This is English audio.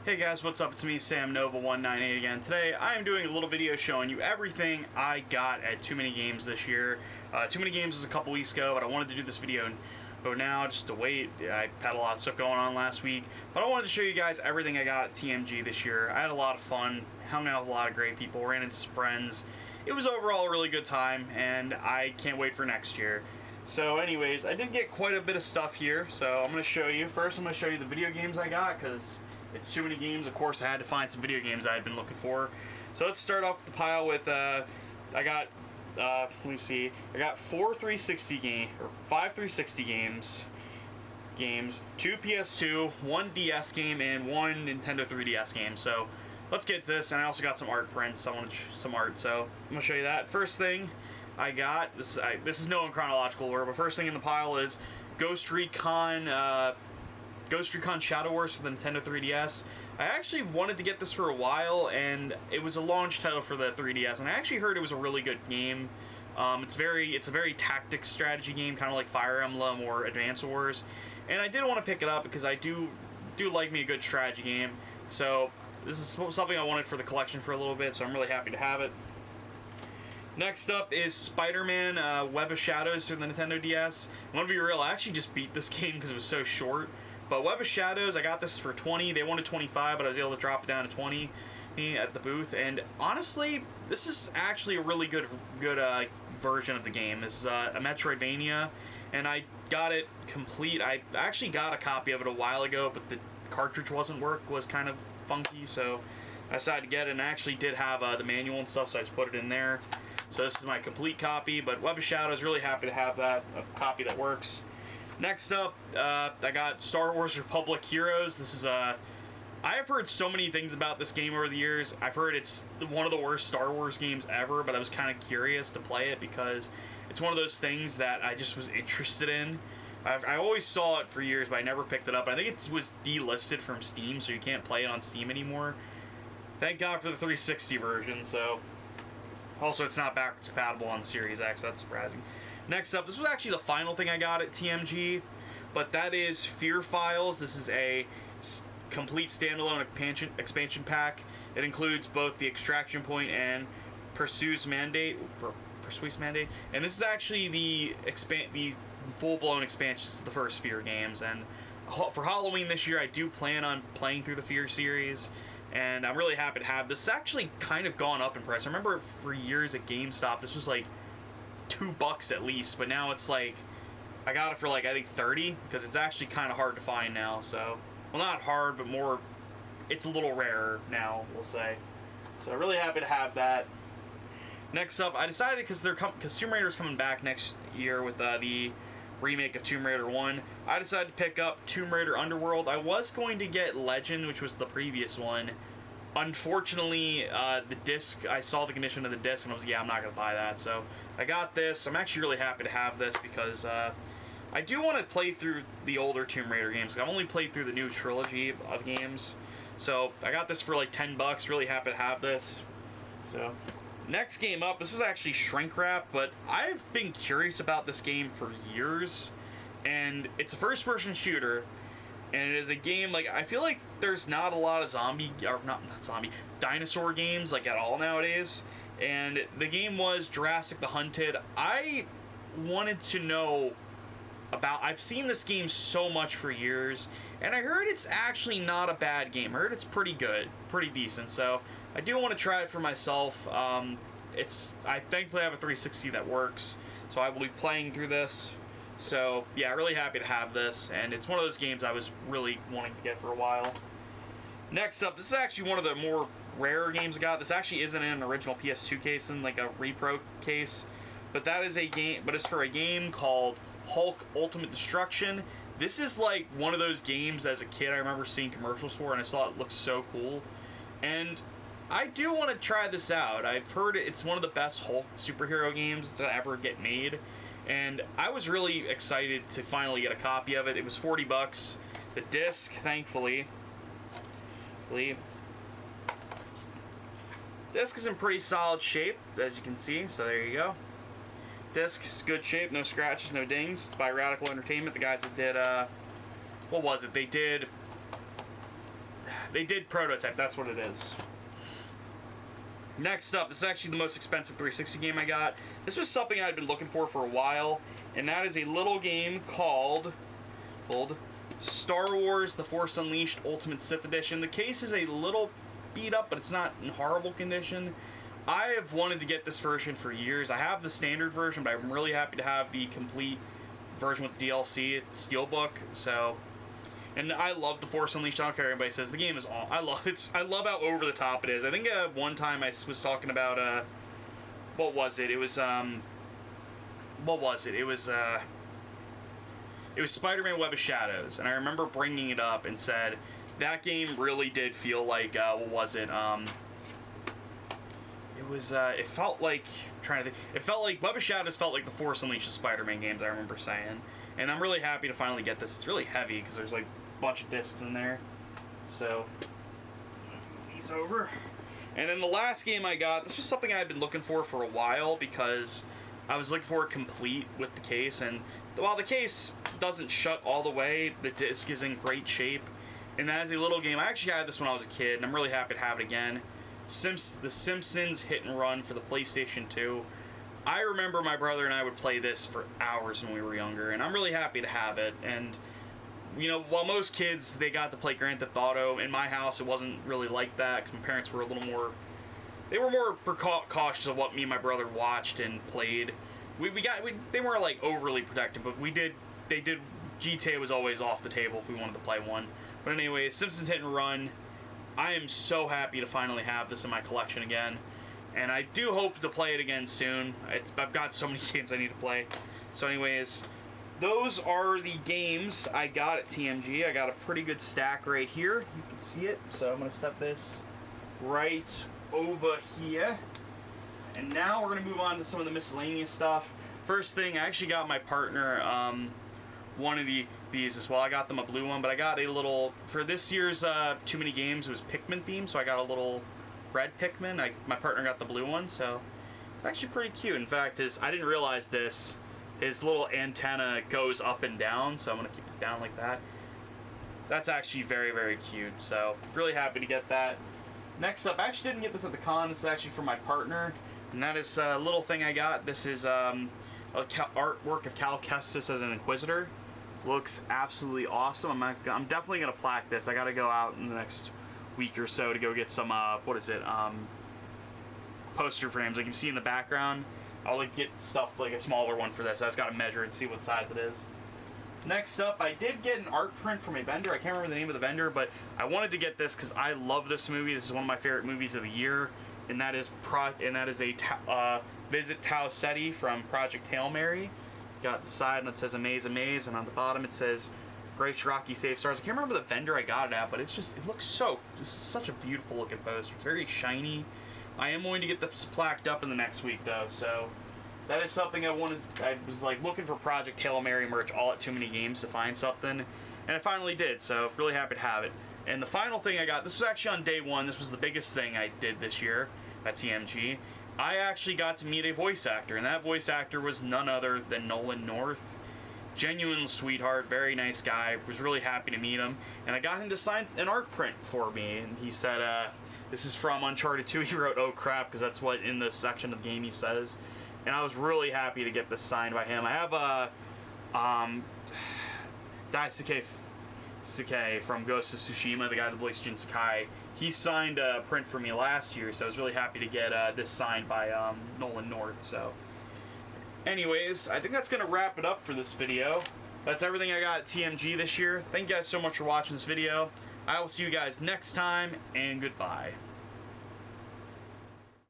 Hey guys, what's up? It's me, Sam Nova198 again. Today I am doing a little video showing you everything I got at Too Many Games this year. Too Many Games was a couple weeks ago, but I wanted to do this video now just to wait. I had a lot of stuff going on last week, but I wanted to show you guys everything I got at TMG this year. I had a lot of fun, hung out with a lot of great people, ran into some friends. It was overall a really good time, and I can't wait for next year. So anyways, I did get quite a bit of stuff here, so I'm going to show you. First, I'm going to show you the video games I got, because it's Too Many Games. Of course, I had to find some video games I had been looking for. So let's start off the pile with, I got, let me see, I got 5 360 games, 2 PS2, 1 DS game, and 1 Nintendo 3DS game. So let's get to this, and I also got some art prints. I want some art, so I'm going to show you that. First thing I got, this is no in chronological order, but first thing in the pile is Ghost Recon Shadow Wars for the Nintendo 3DS. I actually wanted to get this for a while, and it was a launch title for the 3DS, and I actually heard it was a really good game. It's a very tactics strategy game, kind of like Fire Emblem or Advance Wars, and I did want to pick it up because I do like me a good strategy game. So this is something I wanted for the collection for a little bit, so I'm really happy to have it. Next up is Spider-Man Web of Shadows for the Nintendo DS. I'm gonna be real, I actually just beat this game because it was so short. But Web of Shadows, I got this for 20. They wanted 25, but I was able to drop it down to 20 at the booth. And honestly, this is actually a really good version of the game. This is a Metroidvania, and I got it complete. I actually got a copy of it a while ago, but the cartridge was kind of funky, so I decided to get it. And I actually did have the manual and stuff, so I just put it in there. So this is my complete copy. But Web of Shadows, really happy to have that, a copy that works. Next up, I got Star Wars Republic Heroes. This is I've heard so many things about this game over the years. I've heard it's one of the worst Star Wars games ever, but I was kind of curious to play it because it's one of those things that I just was interested in. I always saw it for years, but I never picked it up. I think it was delisted from Steam, so you can't play it on Steam anymore. Thank God for the 360 version, so... Also, it's not backwards compatible on the Series X, that's surprising. Next up, this was actually the final thing I got at TMG, but that is Fear Files. This is a complete standalone expansion pack. It includes both the Extraction Point and Perseus Mandate, and this is actually the full-blown expansions to the first Fear games. And for Halloween this year, I do plan on playing through the Fear series, and I'm really happy to have this. It's actually kind of gone up in price. I remember for years at GameStop, this was like $2 at least, but now it's like, I got it for like, I think 30, because it's actually kind of hard to find now, so, well, not hard, but more, it's a little rarer now, we'll say. So, really happy to have that. Next up, I decided, because Tomb Raider's coming back next year with the remake of Tomb Raider 1, I decided to pick up Tomb Raider Underworld. I was going to get Legend, which was the previous one. Unfortunately, the disc, I saw the condition of the disc and I was like, yeah, I'm not going to buy that. So I got this. I'm actually really happy to have this because I do want to play through the older Tomb Raider games. I've only played through the new trilogy of games. So I got this for like $10. Really happy to have this. So next game up, this was actually Shrink Wrap, but I've been curious about this game for years. And it's a first-person shooter. And it is a game, like, I feel like there's not a lot of dinosaur games, like, at all nowadays. And the game was Jurassic the Hunted. I wanted to know about, I've seen this game so much for years, and I heard it's actually not a bad game. I heard it's pretty good, pretty decent, so I do want to try it for myself. I thankfully have a 360 that works, so I will be playing through this. So, yeah, really happy to have this, and it's one of those games I was really wanting to get for a while. Next up, this is actually one of the more rare games I got. This actually isn't in an original PS2 case, in like a repro case, but that is a game, but it's for a game called Hulk Ultimate Destruction. This is like one of those games as a kid I remember seeing commercials for, and I saw it looked so cool, and I do want to try this out. I've heard it's one of the best Hulk superhero games to ever get made. And I was really excited to finally get a copy of it. It was $40. The disc, thankfully, disc is in pretty solid shape, as you can see. So there you go. Disc is good shape, no scratches, no dings. It's by Radical Entertainment, the guys that did, what was it? They did they did prototype. That's what it is. Next up, this is actually the most expensive 360 game I got. This was something I'd been looking for a while, and that is a little game called Star Wars The Force Unleashed Ultimate Sith Edition. The case is a little beat up, but it's not in horrible condition. I have wanted to get this version for years. I have the standard version, but I'm really happy to have the complete version with DLC, Steelbook. So, and I love The Force Unleashed. I don't care what anybody says. The game is all. I love how over the top it is. I think one time I was talking about what was it? It was what was it? It was Spider-Man Web of Shadows, and I remember bringing it up and said that game really did feel like what was it? It was it felt like it felt like Web of Shadows felt like the Force Unleashed of Spider-Man games. I remember saying, and I'm really happy to finally get this. It's really heavy because there's like a bunch of discs in there. So move these over. And then the last game I got, this was something I had been looking for a while because I was looking for it complete with the case, and while the case doesn't shut all the way, the disc is in great shape, and that is a little game. I actually had this when I was a kid, and I'm really happy to have it again. The Simpsons Hit and Run for the PlayStation 2. I remember my brother and I would play this for hours when we were younger, and I'm really happy to have it. And, you know, while most kids, they got to play Grand Theft Auto, in my house it wasn't really like that, because my parents were a little more... They were more cautious of what me and my brother watched and played. They weren't like overly protective, but GTA was always off the table if we wanted to play one. But anyways, Simpsons Hit and Run. I am so happy to finally have this in my collection again, and I do hope to play it again soon. I've got so many games I need to play. So anyways, those are the games I got at TMG. I got a pretty good stack right here. You can see it. So I'm gonna set this right over here. And now we're going to move on to some of the miscellaneous stuff. First thing, I actually got my partner one of these as well. I got them a blue one, but I got a little, for this year's Too Many Games, it was Pikmin themed, so I got a little red Pikmin. My partner got the blue one, so it's actually pretty cute. In fact, I didn't realize this, his little antenna goes up and down, so I'm going to keep it down like that. That's actually very, very cute, so really happy to get that. Next up, I actually didn't get this at the con. This is actually for my partner, and that is a little thing I got. This is artwork of Cal Kestis as an Inquisitor. Looks absolutely awesome. I'm definitely gonna plaque this. I gotta go out in the next week or so to go get some poster frames. Like you see in the background, I'll get stuff like a smaller one for this. I just gotta measure and see what size it is. Next up, I did get an art print from a vendor. I can't remember the name of the vendor, but I wanted to get this because I love this movie. This is one of my favorite movies of the year, and that is Visit Tau Ceti from Project Hail Mary. Got the side and it says Amaze Amaze, and on the bottom it says Grace Rocky Save Stars. I can't remember the vendor I got it at, but it looks this is such a beautiful looking poster. It's very shiny. I am going to get this plaqued up in the next week though, so that is something I wanted. I was like looking for Project Hail Mary merch all at Too Many Games to find something, and I finally did, so really happy to have it. And the final thing I got, this was actually on day one, this was the biggest thing I did this year at TMG. I actually got to meet a voice actor, and that voice actor was none other than Nolan North. Genuine sweetheart, very nice guy, was really happy to meet him, and I got him to sign an art print for me, and he said, this is from Uncharted 2, he wrote, "Oh crap," because that's what in the section of the game he says. And I was really happy to get this signed by him. I have Daisuke Sakai from Ghost of Tsushima, the guy that voiced Jin Sakai. He signed a print for me last year, so I was really happy to get this signed by Nolan North. So, anyways, I think that's going to wrap it up for this video. That's everything I got at TMG this year. Thank you guys so much for watching this video. I will see you guys next time, and goodbye.